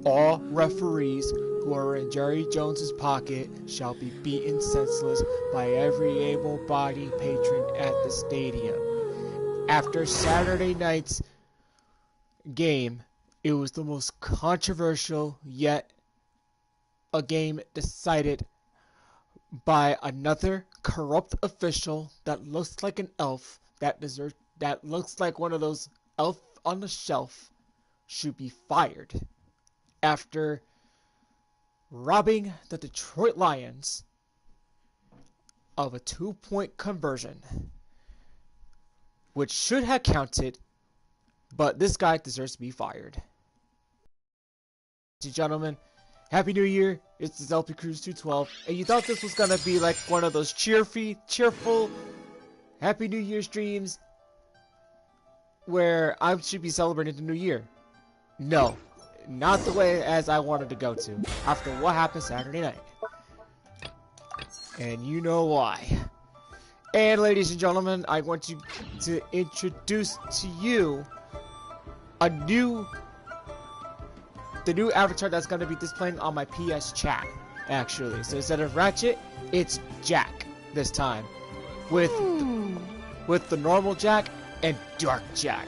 All referees who are in Jerry Jones's pocket shall be beaten senseless by every able-bodied patron at the stadium. After Saturday night's game, it was the most controversial yet a game decided by another corrupt official that looks like an elf, that looks like one of those elf on the shelf, should be fired after robbing the Detroit Lions of a 2-point conversion, which should have counted, but this guy deserves to be fired. Ladies and gentlemen, Happy New Year. It's Lpcruz212, and you thought this was gonna be like one of those cheerful Happy New Year streams where I should be celebrating the new year. No, not the way as I wanted to go to after what happened Saturday night. And you know why. And ladies and gentlemen, I want to introduce to you the new avatar that's going to be displaying on my PS chat, actually. So instead of Ratchet, it's Jack this time, with the normal Jack and Dark Jack.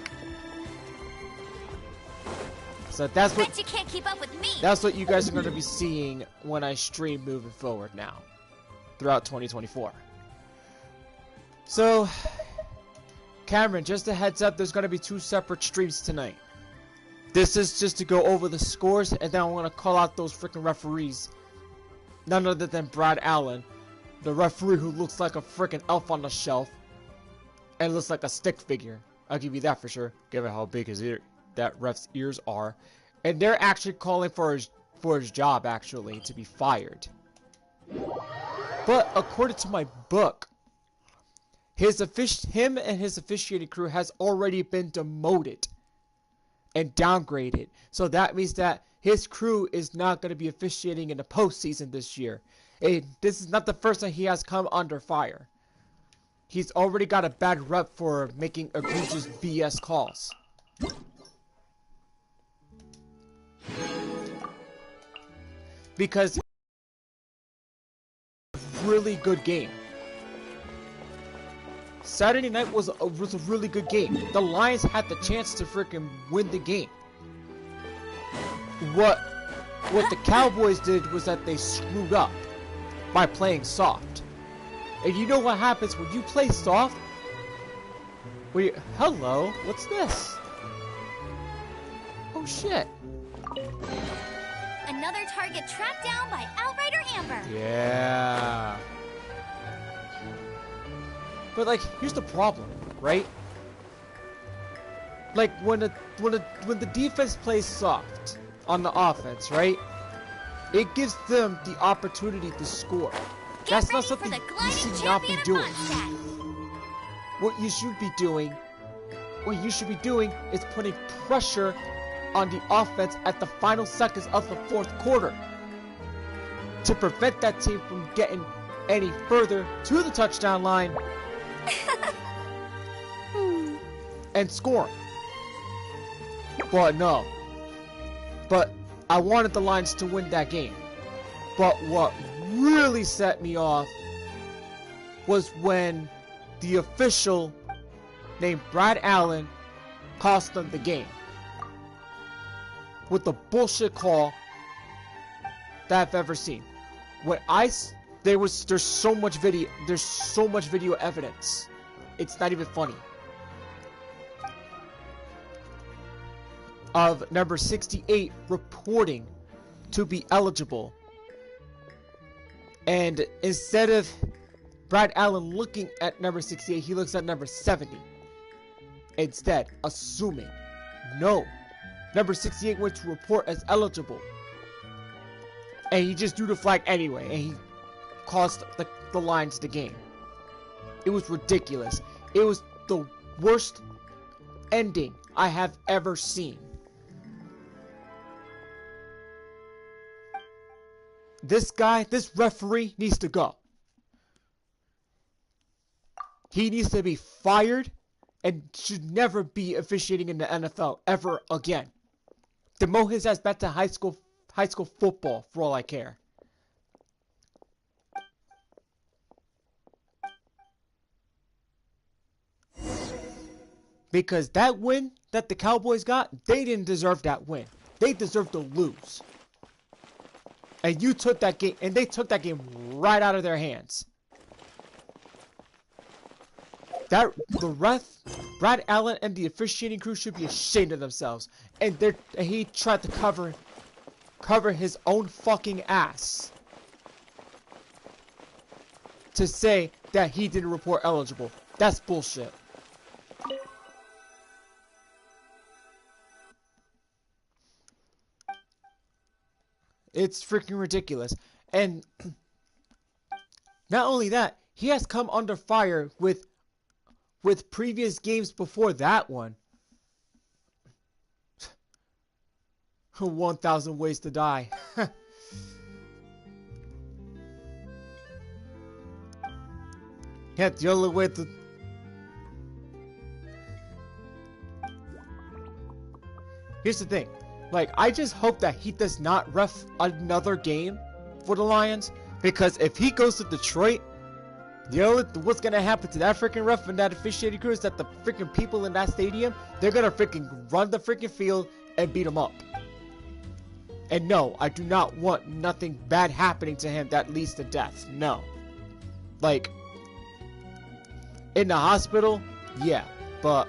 So that's what you can't keep up with me. That's what you guys are going to be seeing when I stream moving forward now, throughout 2024. So, Cameron, just a heads up, there's going to be 2 separate streams tonight. This is just to go over the scores, and then I'm going to call out those freaking referees. None other than Brad Allen, the referee who looks like a freaking elf on the shelf, and looks like a stick figure. I'll give you that for sure, given how big that ref's ears are. And they're actually calling for his job, actually, to be fired. But according to my book, him and his officiating crew has already been demoted and downgraded. So that means that his crew is not going to be officiating in the postseason this year. And this is not the first time he has come under fire. He's already got a bad rep for making egregious BS calls. Because really good game. Saturday night was a really good game. The Lions had the chance to freaking win the game. What the Cowboys did was that they screwed up by playing soft. And you know what happens when you play soft? Hello, what's this? Oh shit. Another target tracked down by Outrider Amber. Yeah. But like, here's the problem, right? Like when the defense plays soft on the offense, right? It gives them the opportunity to score. That's not something you should not be doing. What you should be doing is putting pressure on the offense at the final seconds of the 4th quarter to prevent that team from getting any further to the touchdown line and scoring. But no. But I wanted the Lions to win that game. But what really set me off was when the official named Brad Allen cost them the game with the bullshit call that I've ever seen. There's so much video evidence. It's not even funny. Of number 68 reporting to be eligible. And instead of Brad Allen looking at number 68, he looks at number 70. Instead, assuming, no, number 68 went to report as eligible. And he just threw the flag anyway, and he cost the Lions the game. It was ridiculous. It was the worst ending I have ever seen. This referee needs to go. He needs to be fired and should never be officiating in the NFL ever again. Demote his ass back to high school high school football for all I care. Because that win that the Cowboys got, they didn't deserve that win. They deserved to lose. And you took that game, and they took that game right out of their hands. The ref, Brad Allen, and the officiating crew should be ashamed of themselves. And he tried to cover his own fucking ass to say that he didn't report eligible. That's bullshit. It's freaking ridiculous. And not only that, he has come under fire with previous games before that one. 1,000 Ways to Die. Yeah, the only way to... Here's the thing. Like, I just hope that he does not ref another game for the Lions. Because if he goes to Detroit, what's gonna happen to that freaking ref and that officiating crew is that the freaking people in that stadium, they're gonna freaking run the freaking field and beat him up. And no, I do not want nothing bad happening to him that leads to death. No. Like, in the hospital, yeah, but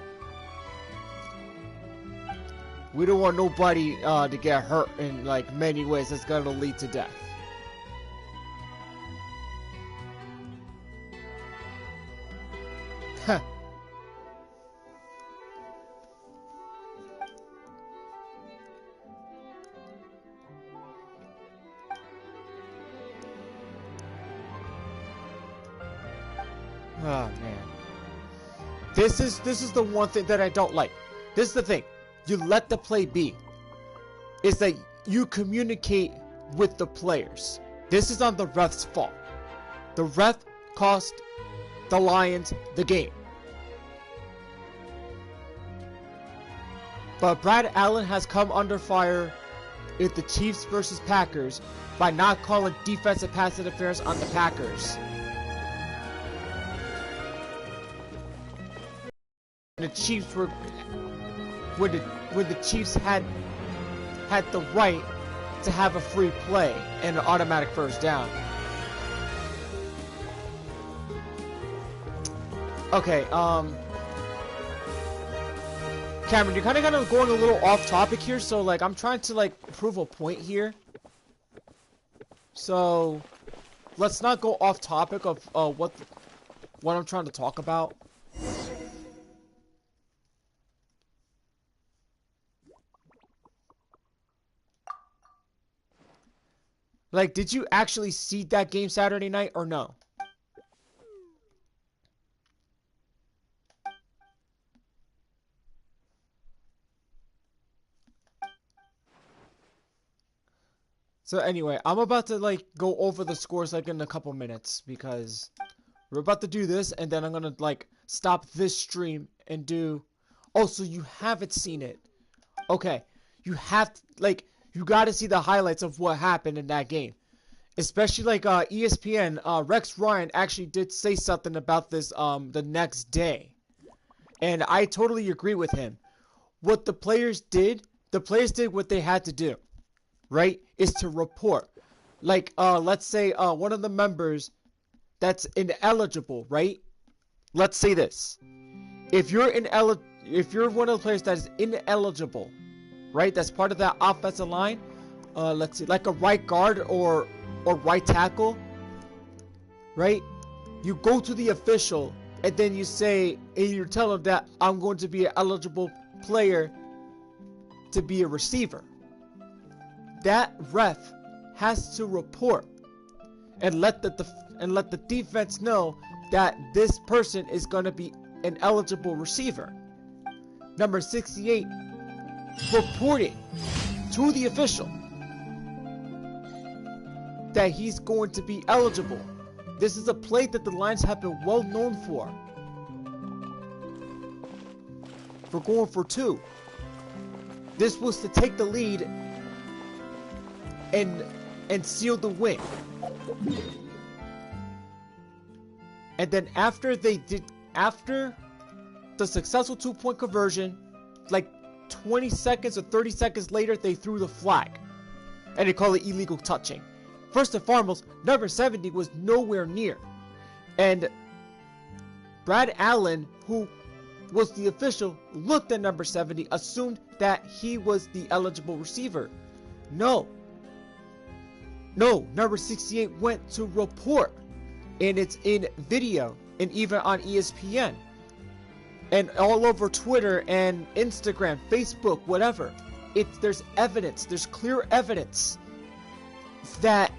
we don't want nobody to get hurt in like many ways that's gonna lead to death. Huh. Oh man. This is the one thing that I don't like. This is the thing. You let the play be. Is that you communicate with the players. This is on the ref's fault. The ref cost the Lions the game. But Brad Allen has come under fire with the Chiefs versus Packers by not calling defensive pass interference on the Packers. The Chiefs were when the Chiefs had the right to have a free play and an automatic first down. Okay, Cameron, you're kind of going a little off topic here, so like I'm trying to like prove a point here. So let's not go off topic of what I'm trying to talk about. Like, did you actually see that game Saturday night or no? So anyway, I'm about to like go over the scores like in a couple minutes because we're about to do this and then I'm gonna like stop this stream and do. Oh, so you haven't seen it? Okay, you have like you got to see the highlights of what happened in that game, especially like ESPN. Rex Ryan actually did say something about this the next day, and I totally agree with him. What the players did what they had to do. Right, is to report. Like, let's say one of the members that's ineligible, right? Let's say this. If you're one of the players that is ineligible, right? That's part of that offensive line. Let's see, like a right guard or right tackle, right? You go to the official and then you say, and you tell him that I'm going to be an eligible player to be a receiver. That ref has to report and let the defense know that this person is going to be an eligible receiver. Number 68, reporting to the official that he's going to be eligible. This is a play that the Lions have been well known for going for two. This was to take the lead and seal the win. And then after the successful 2-point conversion, like 20 seconds or 30 seconds later, they threw the flag. And they call it illegal touching. First and foremost, number 70 was nowhere near. And Brad Allen, who was the official, looked at number 70, assumed that he was the eligible receiver. No, number 68 went to report. And it's in video, and even on ESPN. And all over Twitter and Instagram, Facebook, whatever. There's evidence, there's clear evidence that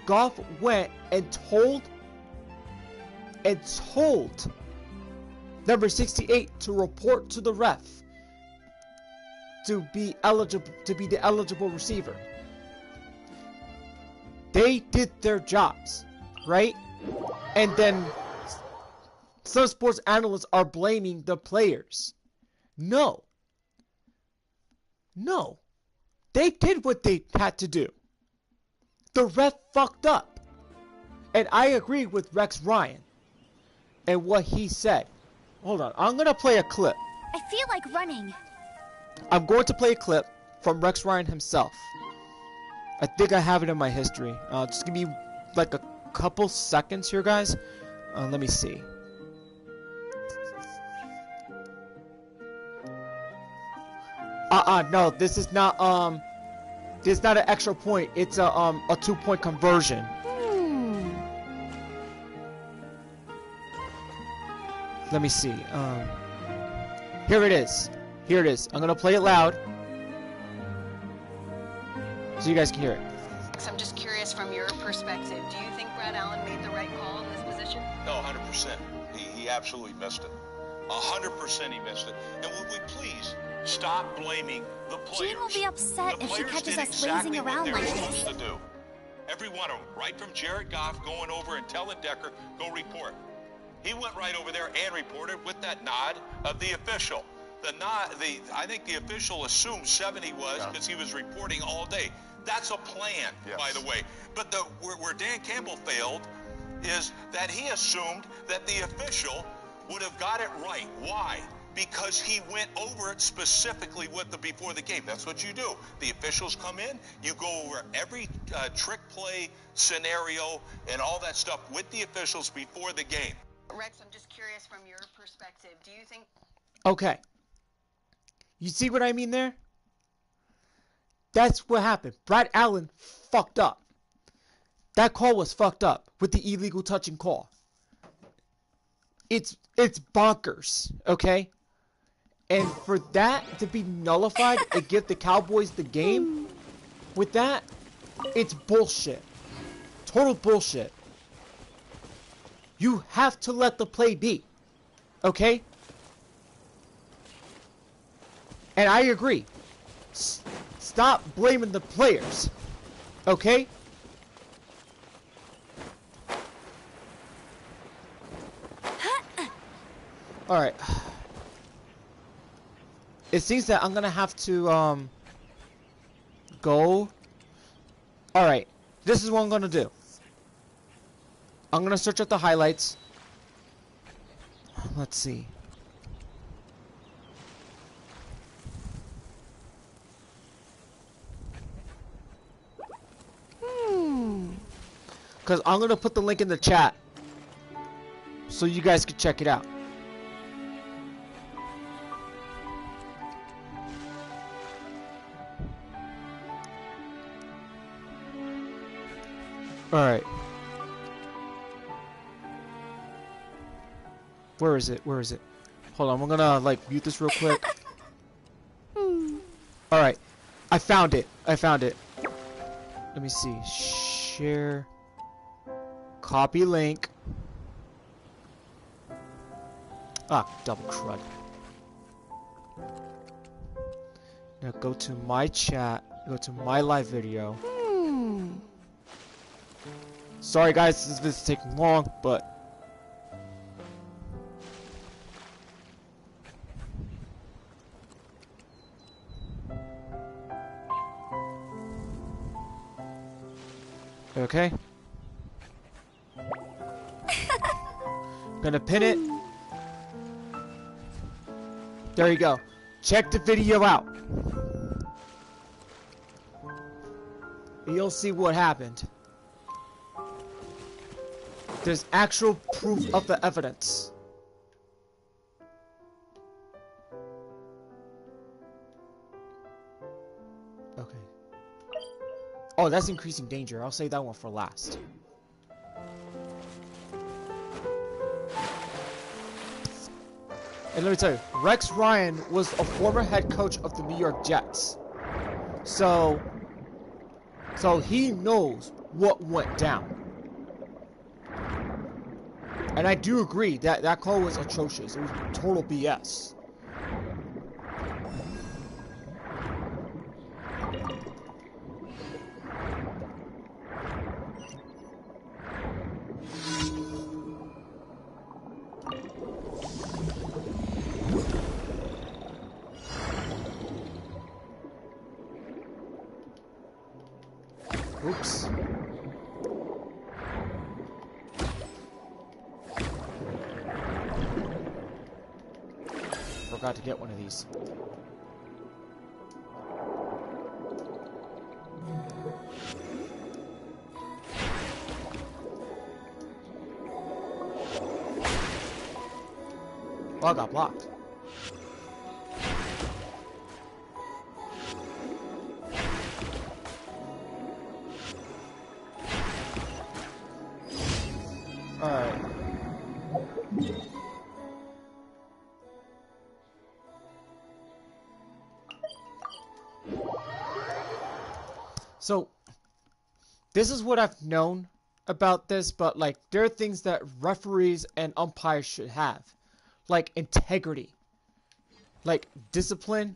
Goff went and told number 68 to report to the ref to be the eligible receiver. They did their jobs, right? And then some sports analysts are blaming the players. No. They did what they had to do. The ref fucked up. And I agree with Rex Ryan and what he said. Hold on, I'm gonna play a clip. I feel like running. I'm going to play a clip from Rex Ryan himself. I think I have it in my history. Just give me like a couple seconds here, guys. Let me see. No, this is not an extra point. It's a 2-point conversion. Let me see. Here it is. I'm gonna play it loud so you guys can hear it. I'm just curious from your perspective, do you think Brad Allen made the right call in this position? No, 100%. He absolutely missed it. 100% he missed it. And would we please stop blaming the players? Jean will be upset if she catches us lazing around like this. Supposed to do. Every one of them, right from Jared Goff going over and telling Decker, go report. He went right over there and reported with that nod of the official. I think the official assumed 70 was because he was reporting all day. That's a plan, by the way. But where Dan Campbell failed is that he assumed that the official would have got it right. Why? Because he went over it specifically before the game. That's what you do. The officials come in, you go over every trick play scenario and all that stuff with the officials before the game. Rex, I'm just curious from your perspective, do you think... Okay. You see what I mean there? That's what happened. Brad Allen fucked up. That call was fucked up with the illegal touching call. It's bonkers, okay? And for that to be nullified and give the Cowboys the game, with that, it's bullshit. Total bullshit. You have to let the play be, okay? And I agree. Stop blaming the players, okay? Alright. It seems that I'm gonna have to, go. Alright. This is what I'm gonna do. I'm gonna search up the highlights. Let's see. Because I'm gonna put the link in the chat so you guys can check it out. Alright. Where is it? Hold on, I'm gonna like mute this real quick. Alright. I found it. Let me see. Share. Copy link. Double crud. Now go to my chat. Go to my live video. Sorry guys, this is taking long, but Okay. Gonna pin it. There you go. Check the video out. You'll see what happened. There's actual proof of the evidence. Okay. Oh, that's increasing danger. I'll save that one for last. And let me tell you, Rex Ryan was a former head coach of the New York Jets. So he knows what went down. And I do agree that that call was atrocious. It was total BS. Oops. Forgot to get one of these. Oh, I got blocked. Alright. So, this is what I've known about this, but like, there are things that referees and umpires should have. Like, integrity. Like, discipline,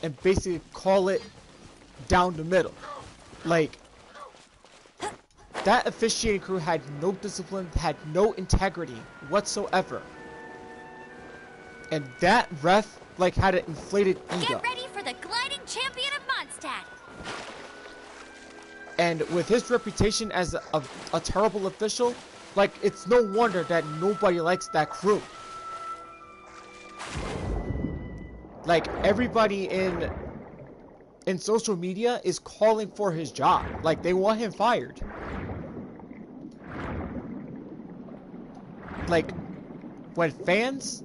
and basically call it down the middle. Like, that officiating crew had no discipline, had no integrity whatsoever. And that ref, like, had an inflated ego. Get ready for the gliding champion of Mondstadt. And with his reputation as a terrible official, like, it's no wonder that nobody likes that crew. Like, everybody in social media is calling for his job. Like, they want him fired. Like, when fans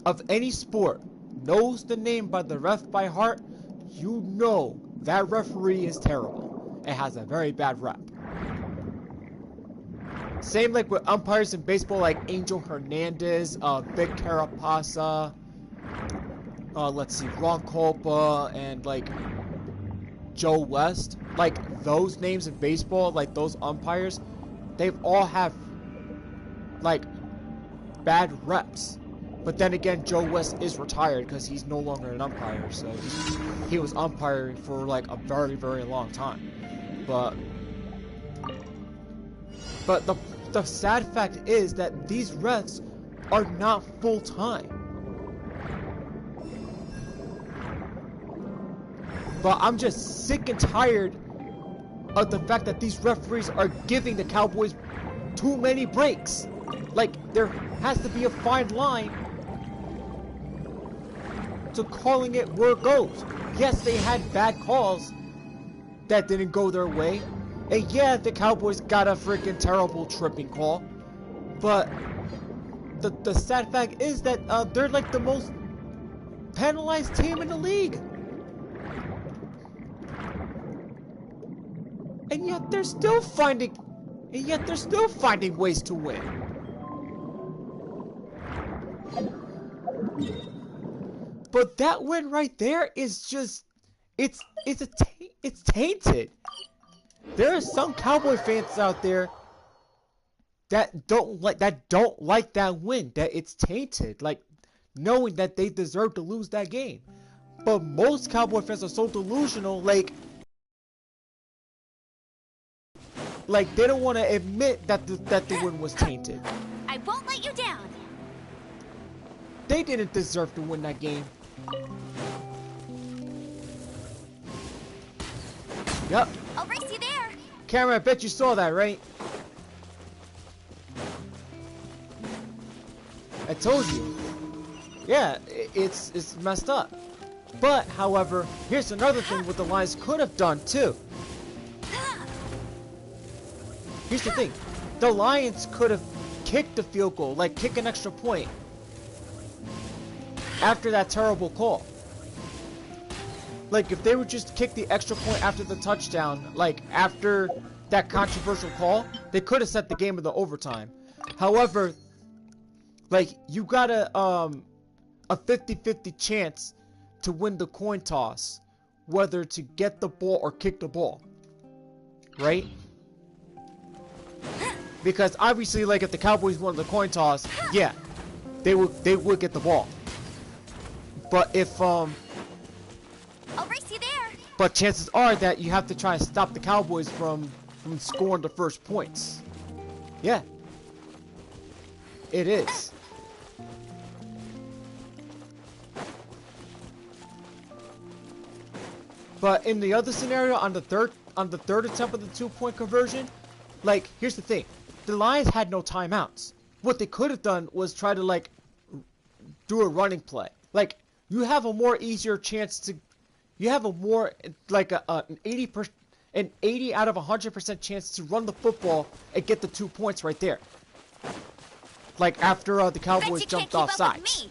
of any sport knows the name by the ref by heart, you know that referee is terrible. It has a very bad rep. Same like with umpires in baseball, like Angel Hernandez, Vic Carapasa, let's see, Ron Culpa, and like Joe West. Like, those names in baseball, like those umpires, they've all have like bad reps. But then again, Joe West is retired because he's no longer an umpire, so he was umpiring for like a very, very long time. But the sad fact is that these refs are not full-time. But I'm just sick and tired of the fact that these referees are giving the Cowboys too many breaks. Like, there has to be a fine line to calling it where it goes. Yes, they had bad calls that didn't go their way. And yeah, the Cowboys got a freaking terrible tripping call. But the sad fact is that they're like the most penalized team in the league. And yet they're still finding ways to win. But that win right there is just, it's tainted. There are some Cowboy fans out there that don't like that win, that it's tainted, like knowing that they deserve to lose that game. But most Cowboy fans are so delusional, like they don't want to admit that the win was tainted. I won't let you down. They didn't deserve to win that game. Yep. I'll race you there. Camera, I bet you saw that, right? I told you. Yeah, it's messed up. But, however, here's another thing what the Lions could have done, too. Here's the thing. The Lions could have kicked the field goal, like kick an extra point, after that terrible call. Like, if they would just kick the extra point after the touchdown, like, after that controversial call, they could have set the game in the overtime. However, like, you got a 50-50 chance to win the coin toss, whether to get the ball or kick the ball, right? Because obviously, like, if the Cowboys won the coin toss, yeah, they would get the ball. But if I'll race you there. but chances are that you have to try and stop the Cowboys from scoring the first points. Yeah, it is. But in the other scenario, on the third attempt of the 2-point conversion, like, here's the thing. The Lions had no timeouts. What they could have done was try to, like, do a running play. Like, you have a more easier chance to, you have a more, like, an 80 out of 100% chance to run the football and get the 2 points right there. Like, after the Cowboys jumped off sides.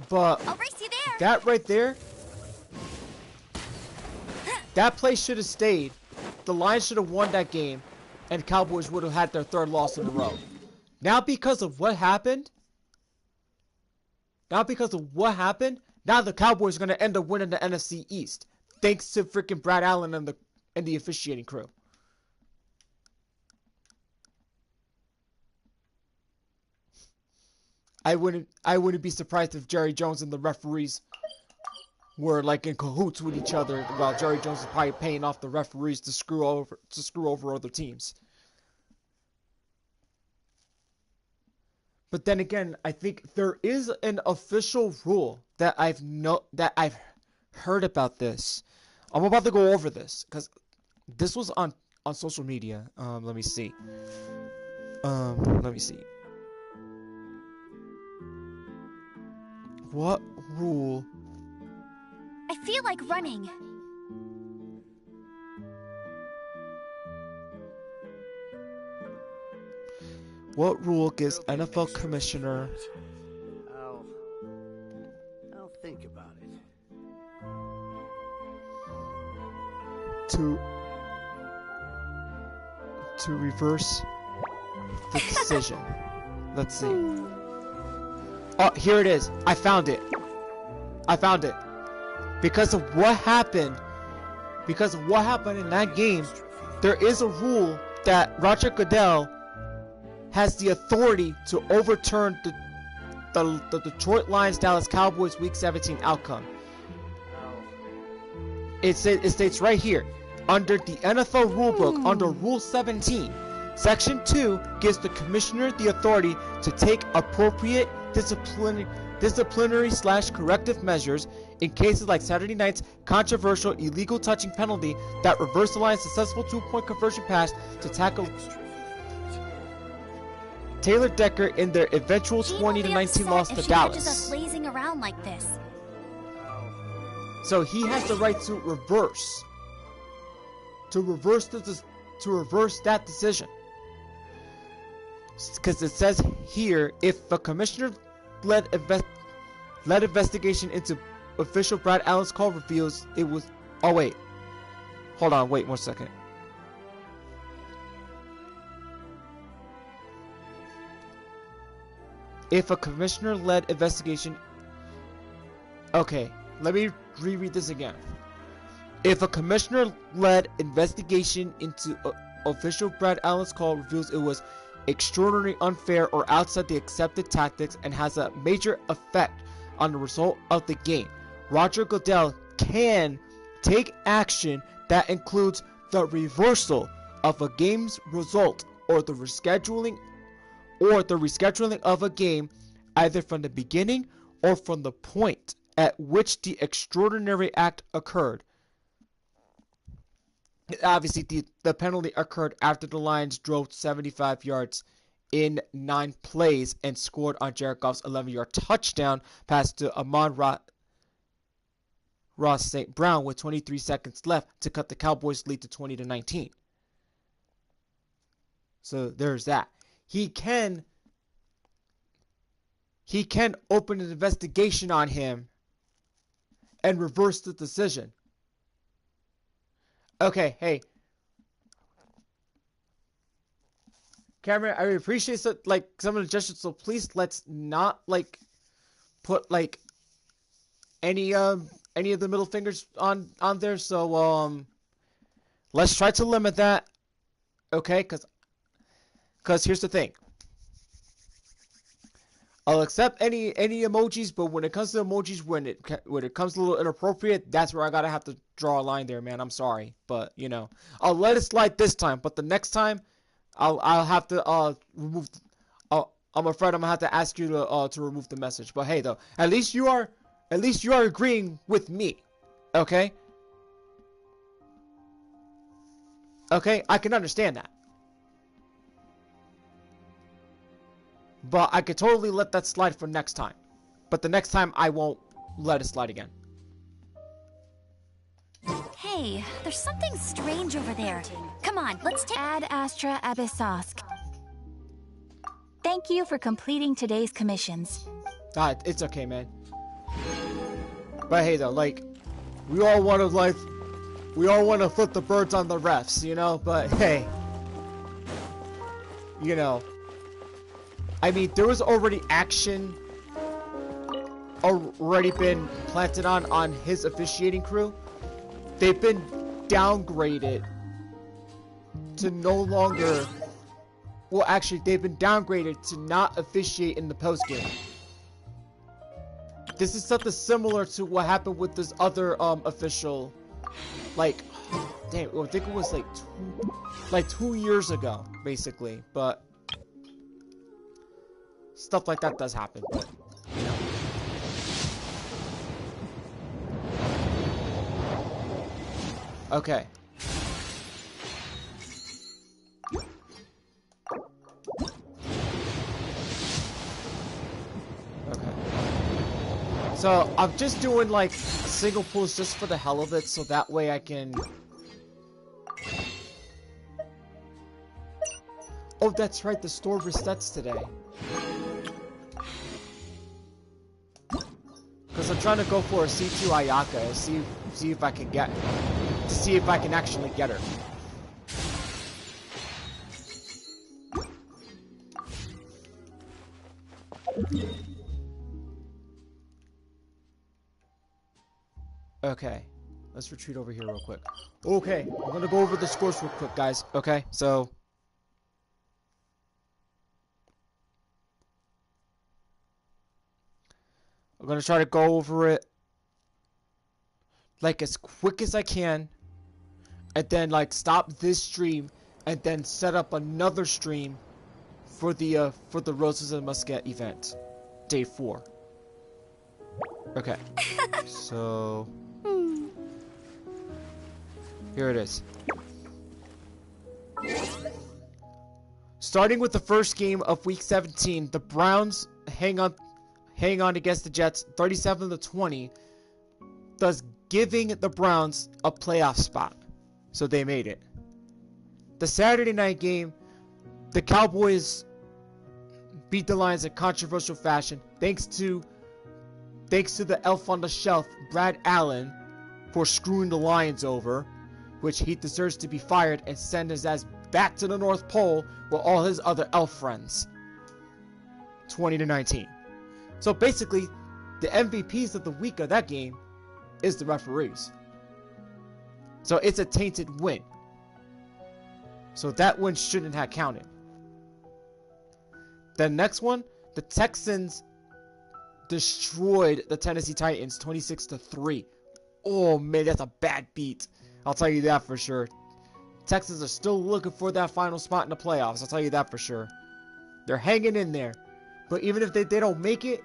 But I'll race you there. that right there, that play should have stayed. The Lions should have won that game, and Cowboys would have had their third loss in a row. Now because of what happened, now the Cowboys are going to end up winning the NFC East, thanks to freaking Brad Allen and the officiating crew. I wouldn't be surprised if Jerry Jones and the referees were, like, in cahoots with each other, while Jerry Jones is probably paying off the referees to screw over other teams. But then again, I think there is an official rule that I've heard about this. I'm about to go over this because this was on social media. Let me see. What rule? I feel like running. What rule gives NFL commissioner? I'll think about it. To reverse the decision. Let's see. Oh, here it is. I found it. Because of what happened in that game, there is a rule that Roger Goodell has the authority to overturn the Detroit Lions Dallas Cowboys Week 17 outcome. It states right here, under the NFL rulebook, under Rule 17, Section 2 gives the commissioner the authority to take appropriate disciplinary/corrective measures in cases like Saturday night's controversial illegal touching penalty that reversed the Lions' successful 2-point conversion pass to tackle Taylor Decker in their eventual 20-19 loss to Dallas. Us lazing around like this. So he has the right to reverse that decision. Because it says here, if a commissioner led investigation into official Brad Allen's call reveals it was. Oh wait, hold on, wait 1 second. If a commissioner-led investigation... Okay, let me reread this again. If a commissioner-led investigation into official Brad Allen's call reveals it was extraordinarily unfair or outside the accepted tactics and has a major effect on the result of the game, Roger Goodell can take action that includes the reversal of a game's result or the rescheduling of a game either from the beginning or from the point at which the extraordinary act occurred. Obviously, the penalty occurred after the Lions drove 75 yards in 9 plays and scored on Jared Goff's 11-yard touchdown pass to Ross St. Brown with 23 seconds left to cut the Cowboys' lead to 20-19. So there's that. He can open an investigation on him and reverse the decision. Okay, hey, Cameron, I appreciate some of the gestures, so please let's not put any of the middle fingers on there. So let's try to limit that. Okay, because here's the thing. I'll accept any emojis, but when it comes to emojis, when it comes a little inappropriate, that's where I gotta have to draw a line there, man. I'm sorry, but I'll let it slide this time, but the next time, I'll have to remove. I'm afraid I'm gonna have to ask you to remove the message. But hey, though, at least you are agreeing with me, okay? Okay, I can understand that. But I could totally let that slide for next time. But the next time, I won't let it slide again. Hey, there's something strange over there. Come on, let's take Ad Astra Abyssosk. Thank you for completing today's commissions. It's okay, man. But hey, though, we all want to flip the birds on the refs, But hey, I mean, there was already action already been planted on his officiating crew. They've been downgraded to no longer. Well, actually, they've been downgraded to not officiate in the postgame. This is something similar to what happened with this other official. Damn, I think it was 2 years ago, basically. But stuff like that does happen. But, Okay. So, I'm just doing, single pulls just for the hell of it, so that way I can... Oh, that's right, the store resets today. Because I'm trying to go for a C2 Ayaka and see if I can get... To see if I can actually get her. Okay, let's retreat over here real quick. Okay, I'm gonna go over the scores real quick, guys. Okay, so... I'm gonna try to go over it as quick as I can, and then stop this stream, and then set up another stream for the Roses and Musket event, day 4. Okay, so here it is. Starting with the first game of Week 17, the Browns hang on against the Jets 37-20, thus giving the Browns a playoff spot. So they made it. The Saturday night game, the Cowboys beat the Lions in controversial fashion thanks to the elf on the shelf, Brad Allen, for screwing the Lions over, which he deserves to be fired and send his ass back to the North Pole with all his other elf friends. 20-19. So basically, the MVPs of the week of that game is the referees. So it's a tainted win. So that win shouldn't have counted. The next one, the Texans destroyed the Tennessee Titans 26-3. Oh man, that's a bad beat. I'll tell you that for sure. Texans are still looking for that final spot in the playoffs. I'll tell you that for sure. They're hanging in there. But even if they don't make it,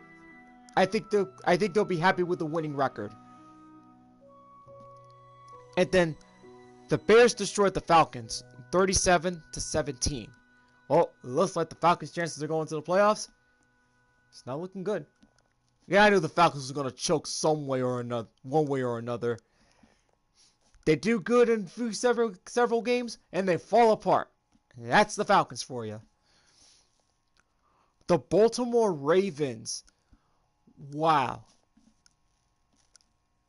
I think they'll be happy with the winning record. And then The Bears destroyed the Falcons 37-17. Well, it looks like the Falcons' chances of going to the playoffs, it's not looking good. Yeah, I knew the Falcons were going to choke some way or another, one way or another. They do good in several games, and they fall apart. That's the Falcons for you. The Baltimore Ravens. Wow.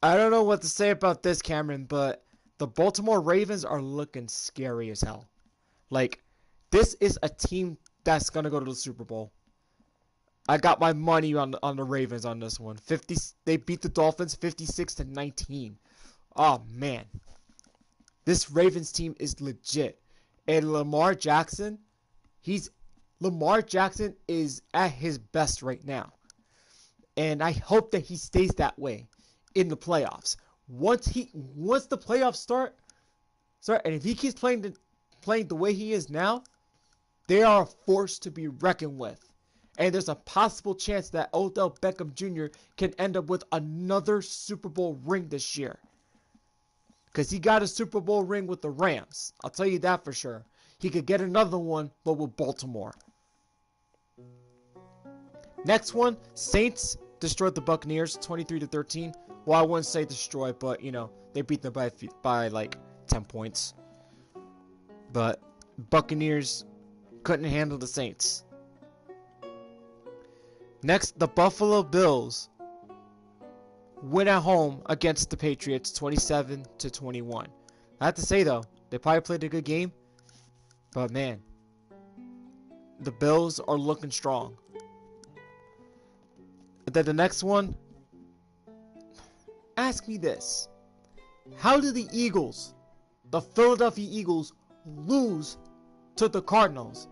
I don't know what to say about this, Cameron, but the Baltimore Ravens are looking scary as hell. Like, this is a team that's going to go to the Super Bowl. I got my money on the Ravens on this one. They beat the Dolphins 56-19. Oh, man. This Ravens team is legit. And Lamar Jackson is at his best right now. And I hope that he stays that way in the playoffs. Once the playoffs start, and if he keeps playing the way he is now, they are a force to be reckoned with. And there's a possible chance that Odell Beckham Jr. can end up with another Super Bowl ring this year. Because he got a Super Bowl ring with the Rams. I'll tell you that for sure. He could get another one, but with Baltimore. Next one, Saints destroyed the Buccaneers 23-13. Well, I wouldn't say destroy, but, you know, they beat them by like 10 points. But Buccaneers couldn't handle the Saints. Next, the Buffalo Bills win at home against the Patriots 27-21. I have to say, though, they probably played a good game. But, man, the Bills are looking strong. And then the next one, ask me this. How did the Eagles, the Philadelphia Eagles, lose to the Cardinals?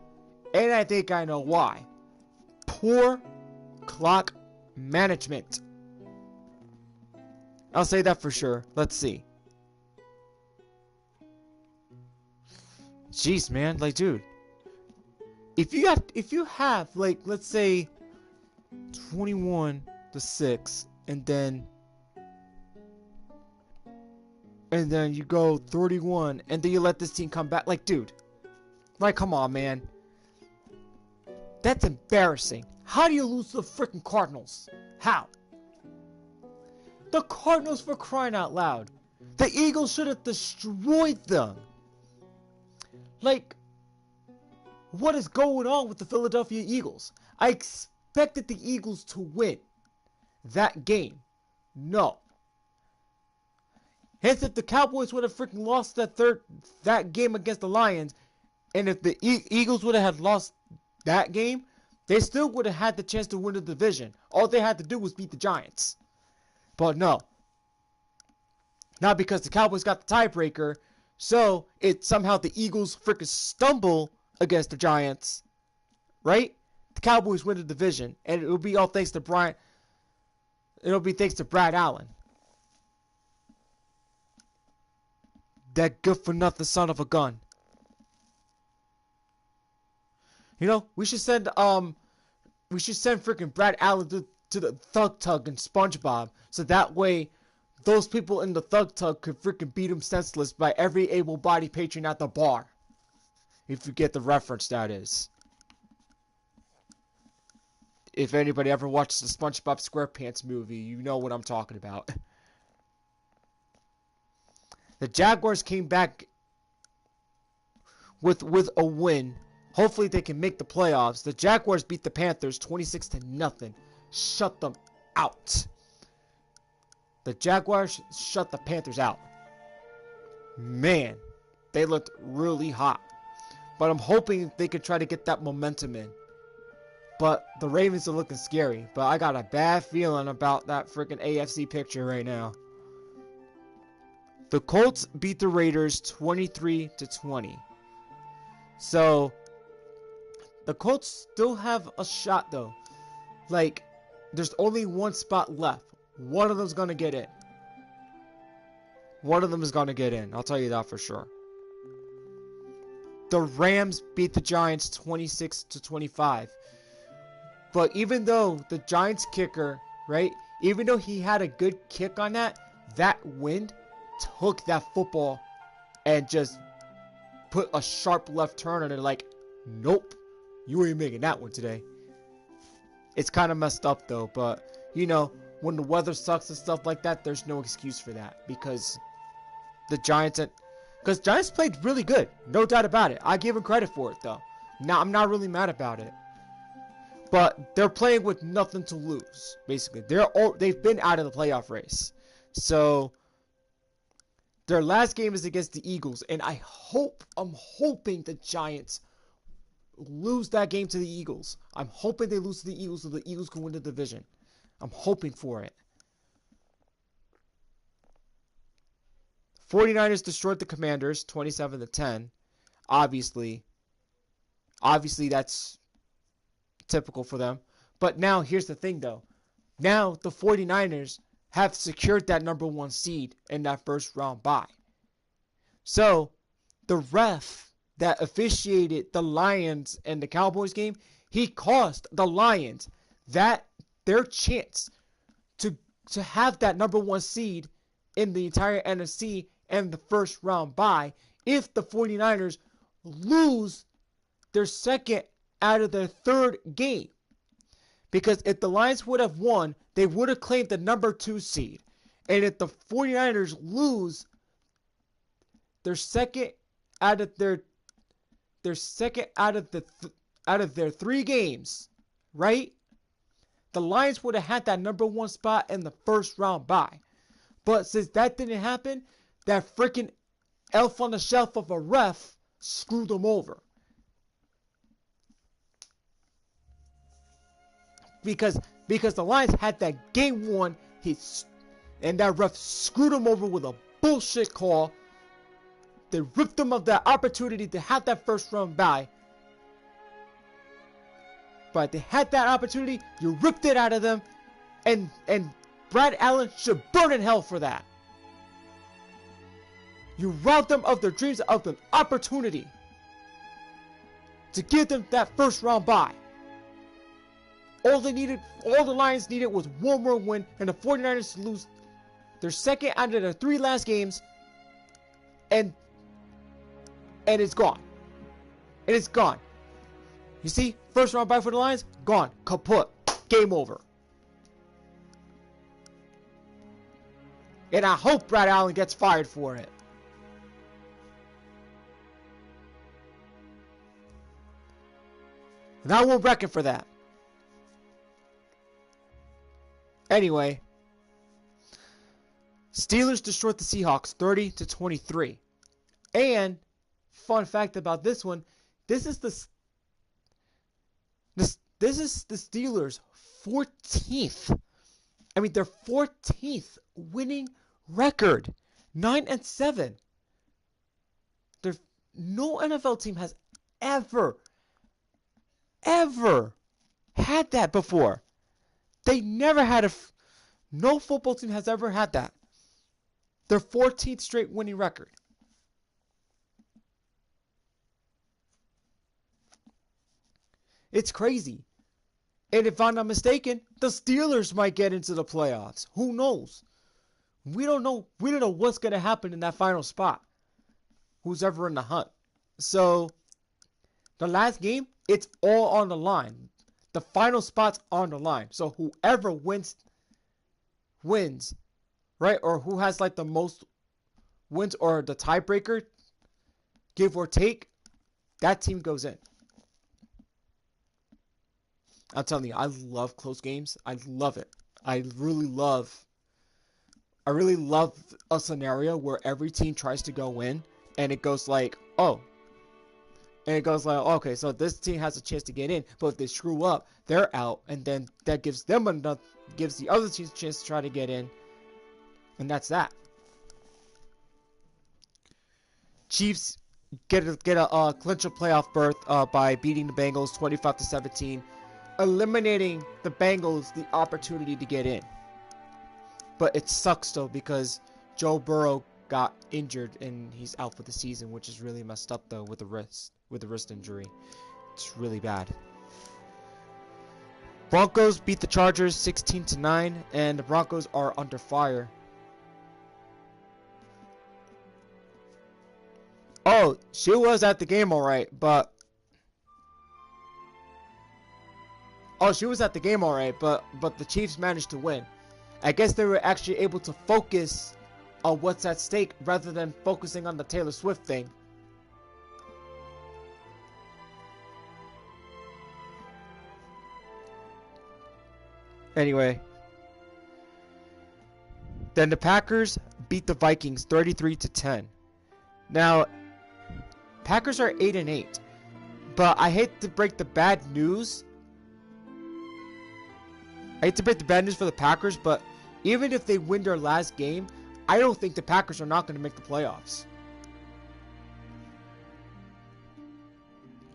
And I think I know why. Poor clock management. I'll say that for sure. Let's see. Jeez, man. Like, dude. If you have, like, let's say 21-6, and then you go 31, and then you let this team come back. Like, dude. Like, come on, man. That's embarrassing. How do you lose to the freaking Cardinals? How? The Cardinals, for crying out loud. The Eagles should have destroyed them. Like, what is going on with the Philadelphia Eagles? I expected the Eagles to win that game. No. Hence, if the Cowboys would have freaking lost that game against the Lions, and if the Eagles would have lost that game, they still would have had the chance to win the division. All they had to do was beat the Giants. But no. Not because the Cowboys got the tiebreaker, so it somehow the Eagles freaking stumble against the Giants, right? The Cowboys win the division, and it'll be all thanks to Brad Allen. That good-for-nothing son of a gun. You know, we should send freaking Brad Allen to the Thug Tug and SpongeBob, so that way those people in the Thug Tug could freaking beat him senseless by every able-bodied patron at the bar. If you get the reference, that is. If anybody ever watched the SpongeBob SquarePants movie, you know what I'm talking about. The Jaguars came back with a win. Hopefully they can make the playoffs. The Jaguars beat the Panthers 26-0. Shut them out. The Jaguars shut the Panthers out. Man, they looked really hot. But I'm hoping they could try to get that momentum in. But the Ravens are looking scary. But I got a bad feeling about that freaking AFC picture right now. The Colts beat the Raiders 23-20. So the Colts still have a shot though. Like, there's only one spot left. One of them's gonna get in. One of them is gonna get in. I'll tell you that for sure. The Rams beat the Giants 26-25. But even though the Giants kicker, right? Even though he had a good kick on that wind took that football and just put a sharp left turn and they're like, nope, you ain't making that one today. It's kind of messed up though, but you know, when the weather sucks and stuff like that, there's no excuse for that, because the Giants played really good, no doubt about it. I give them credit for it though. Now I'm not really mad about it, but they're playing with nothing to lose. Basically, they've been out of the playoff race, so their last game is against the Eagles, and I'm hoping the Giants lose that game to the Eagles. I'm hoping they lose to the Eagles so the Eagles can win the division. I'm hoping for it. 49ers destroyed the Commanders 27-10. Obviously that's typical for them. But now here's the thing though. Now the 49ers have secured that number 1 seed in that first round bye. So the ref that officiated the Lions and the Cowboys game, he cost the Lions their chance to have that number 1 seed in the entire NFC and the first round bye if the 49ers lose their second out of their third game. Because if the Lions would have won, they would have claimed the number 2 seed. And if the 49ers lose their second out of their three games, right? The Lions would have had that number 1 spot in the first round bye. But since that didn't happen, that freaking elf on the shelf of a ref screwed them over. Because the Lions had that game 1 hit, and that ref screwed them over with a bullshit call. They ripped them of that opportunity to have that first round bye. But they had that opportunity, you ripped it out of them, and Brad Allen should burn in hell for that. You robbed them of their dreams, of an opportunity to give them that first round bye. All the Lions needed was one more win, and the 49ers to lose their second out of their 3 last games, and it's gone. And it's gone. You see, first round bye for the Lions, gone, kaput, game over. And I hope Brad Allen gets fired for it. And I won't reckon for that. Anyway, Steelers destroyed the Seahawks 30-23. And fun fact about this one, this is the Steelers' 14th. I mean, their 14th winning record, 9-7. No NFL team has ever had that before. They never had no football team has ever had that. Their 14th straight winning record. It's crazy. And if I'm not mistaken, the Steelers might get into the playoffs. Who knows? We don't know what's going to happen in that final spot. Who's ever in the hunt. So, the last game, it's all on the line. The final spot's on the line. So, whoever wins, right? Or who has like the most wins or the tiebreaker, give or take, that team goes in. I'm telling you, I love close games. I love it. I really love a scenario where every team tries to go in and it goes like, oh. And it goes like, okay, so this team has a chance to get in, but if they screw up, they're out, and then that gives the other teams a chance to try to get in, and that's that. Chiefs clinch a playoff berth by beating the Bengals 25-17. Eliminating the Bengals the opportunity to get in. But it sucks though because Joe Burrow got injured and he's out for the season, which is really messed up though with the wrist injury. It's really bad. Broncos beat the Chargers 16-9, and the Broncos are under fire. Oh, she was at the game alright, but... Oh, she was at the game alright, but the Chiefs managed to win. I guess they were actually able to focus on what's at stake rather than focusing on the Taylor Swift thing. Anyway. Then the Packers beat the Vikings 33-10. Now, Packers are 8-8. But I hate to break the bad news. I hate to break the bad news for the Packers, but even if they win their last game, I don't think the Packers are not going to make the playoffs.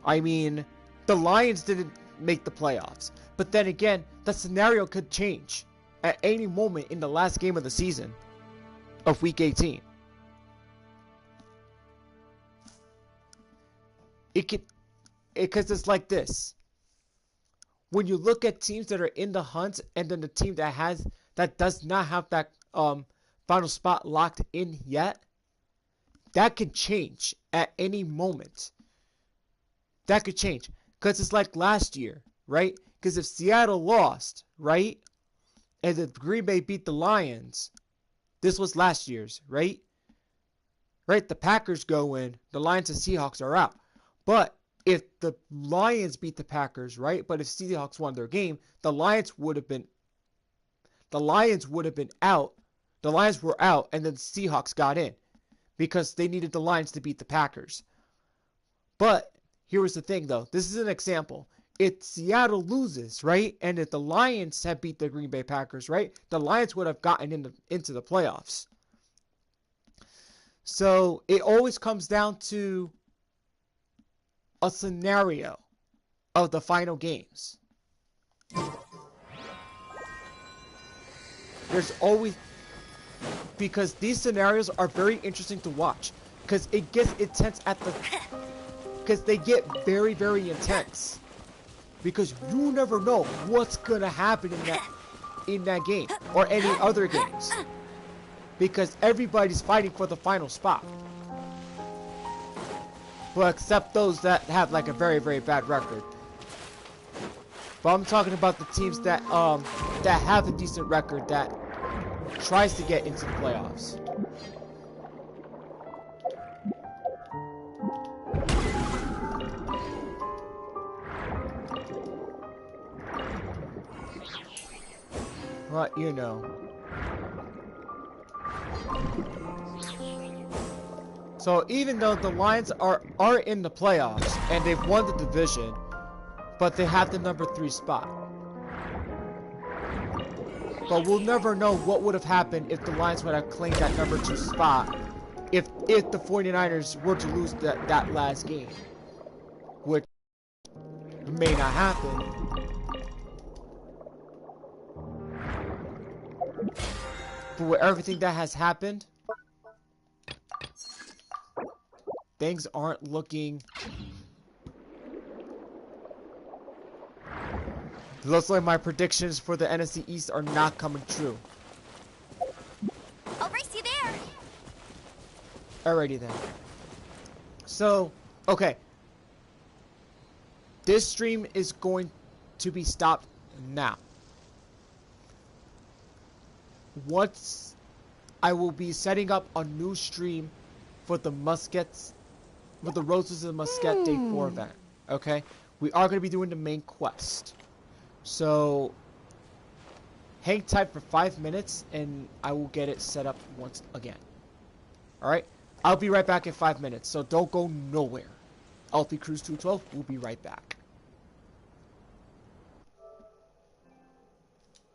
I mean, the Lions didn't make the playoffs. But then again, the scenario could change at any moment in the last game of the season of Week 18. Because it's like this. When you look at teams that are in the hunt and then the team that does not have that final spot locked in yet, that could change at any moment. That could change. Because it's like last year, right? Because if Seattle lost, right? And if Green Bay beat the Lions, this was last year's, right? Right? The Packers go in, the Lions and Seahawks are out. But if the Lions beat the Packers, right? But if Seahawks won their game, the Lions would have been out. The Lions were out, and then the Seahawks got in because they needed the Lions to beat the Packers. But here was the thing, though. This is an example. If Seattle loses, right, and if the Lions had beat the Green Bay Packers, right, the Lions would have gotten into the playoffs. So it always comes down to a scenario of the final games. There's always... Because these scenarios are very interesting to watch. Because it gets intense at the... Because they get very, very intense. Because you never know what's going to happen in that game. Or any other games. Because everybody's fighting for the final spot. Well, except those that have like a very, very bad record. But I'm talking about the teams that have a decent record that tries to get into the playoffs. But you know. So even though the Lions are in the playoffs and they've won the division, but they have the number 3 spot. But we'll never know what would have happened if the Lions would have claimed that number 2 spot if the 49ers were to lose that last game. Which may not happen. But with everything that has happened, things aren't looking... Looks like my predictions for the NFC East are not coming true. I'll race you there. Alrighty then. So, okay. This stream is going to be stopped now. Once I will be setting up a new stream for the Muskets, for the Roses of the Musket Day 4 event. Okay? We are going to be doing the main quest. So, hang tight for 5 minutes and I will get it set up once again. Alright? I'll be right back in 5 minutes, so don't go nowhere. Lpcruz212 will be right back.